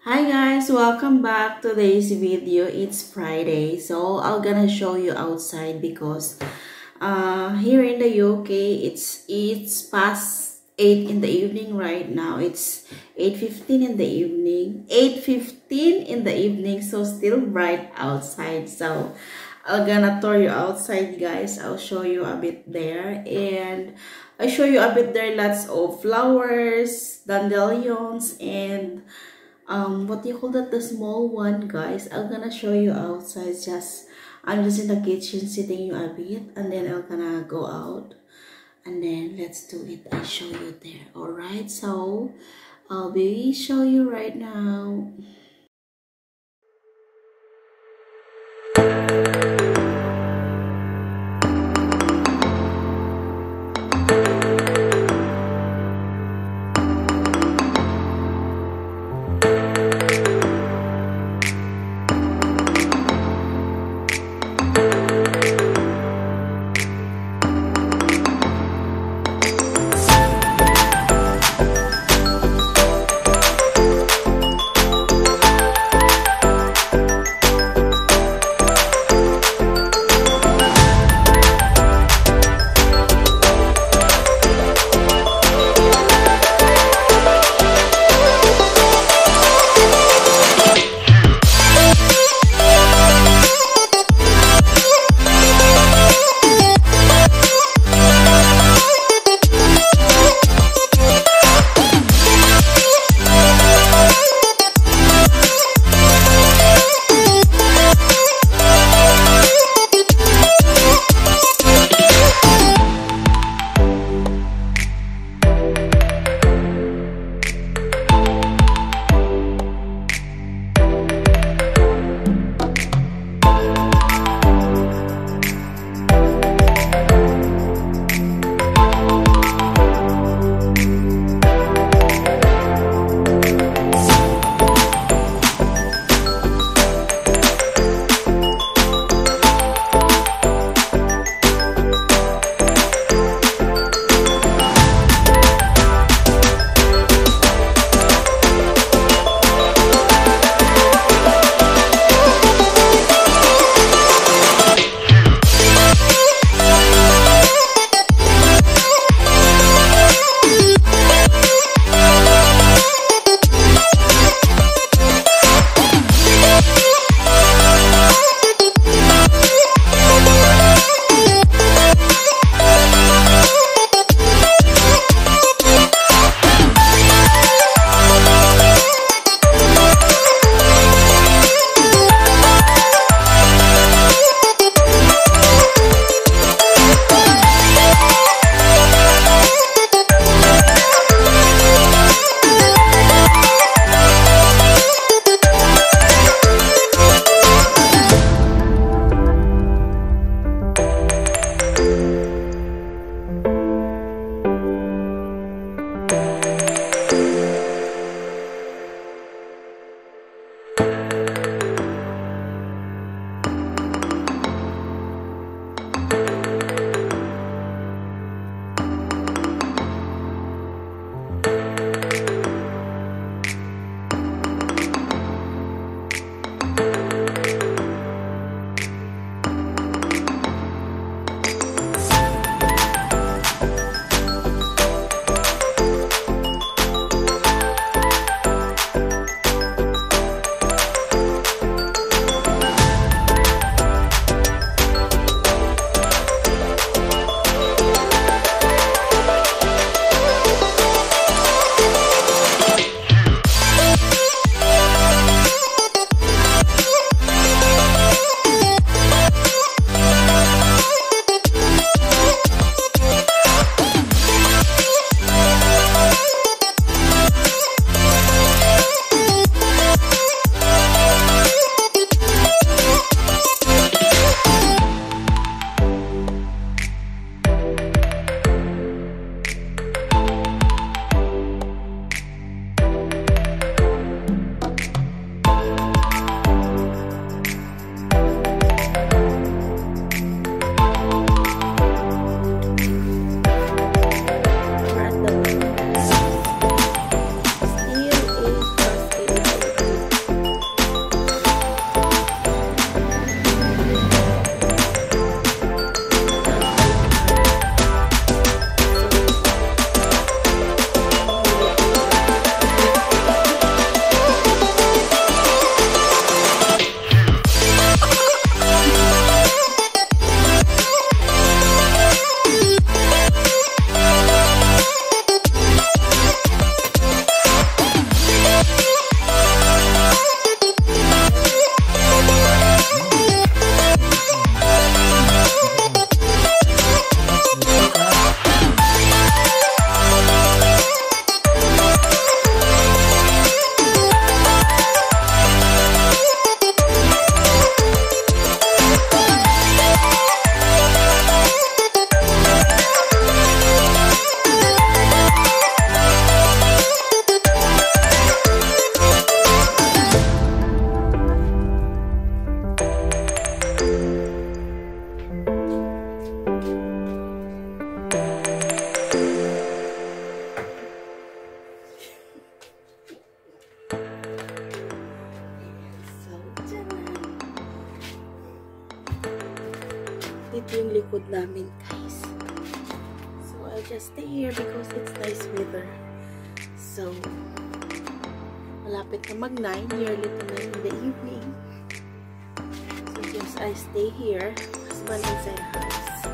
Hi guys, welcome back to today's video. It's Friday, so I'm gonna show you outside because here in the UK it's past 8 in the evening right now. It's 8:15 in the evening. 8:15 in the evening, so still bright outside. So I'm gonna tour you outside guys. I'll show you a bit there, and I show you a bit there, lots of flowers, dandelions, and what do you call that, the small one guys. I'm gonna show you outside. I'm just in the kitchen sitting you a bit, and then I'm gonna go out, and then let's do it. I show you there. All right, so I'll be show you right now. Ito yung likod namin, guys. So, I'll just stay here because it's nice weather. So, malapit na mag-9, nearly to 9 in the evening. So, just I stay here. Husband inside the house.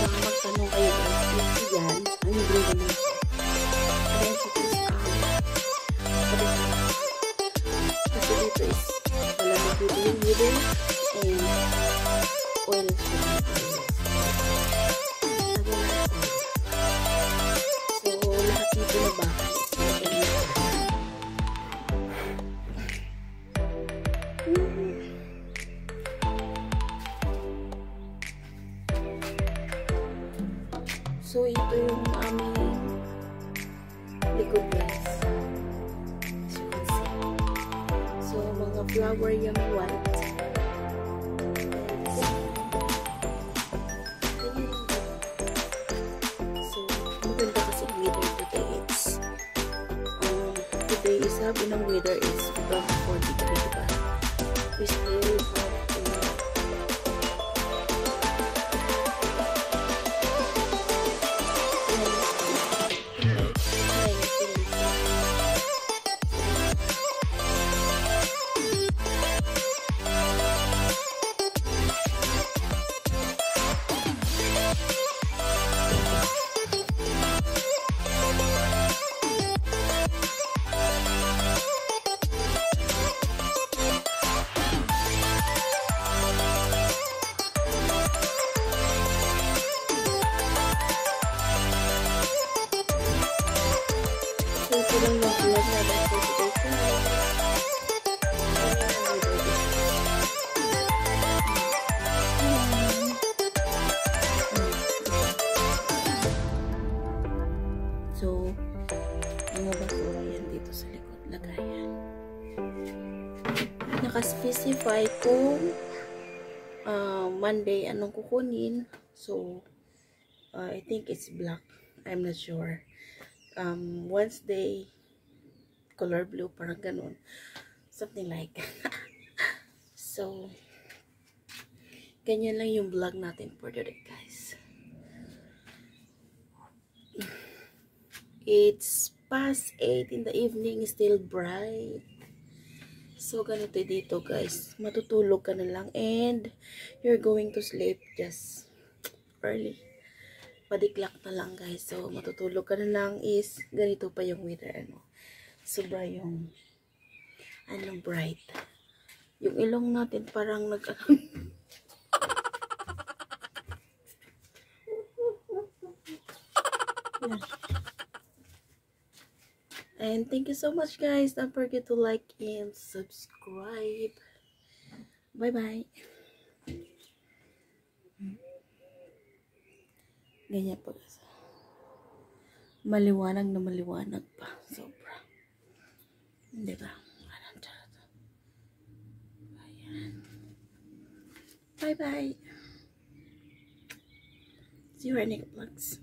Magtanong kayo guys, yan, ang hindi naman ito. Ayan siya guys, kasi dito is malamig dito yung wither and oil siya. So, lahat dito na bakit. So, ito yung aming likod guys. As you can see. So, mga flower yung white. So, maganda kasi weather today. It's, today is sabi ng weather is about 40 degrees, diba? We still have lang yung vlog natin for today. So, mga basura yan dito sa likod lagayan. Naka-specify kung Monday anong kukunin. So, I think it's black. I'm not sure. Wednesday color blue, parang ganun, something like so ganyan lang yung vlog natin for today guys. It's past 8 in the evening, still bright. So ganito dito guys, matutulog ka na lang and you're going to sleep just early. Padiklak na lang guys. So, matutulog ka na lang is ganito pa yung weather. Sobra yung bright. Yung ilong natin parang And thank you so much guys. Don't forget to like and subscribe. Bye-bye. Ganyan po guys. Maliwanag na maliwanag pa. Sobra. Diba? Ayan. Bye-bye. See you in next vlogs.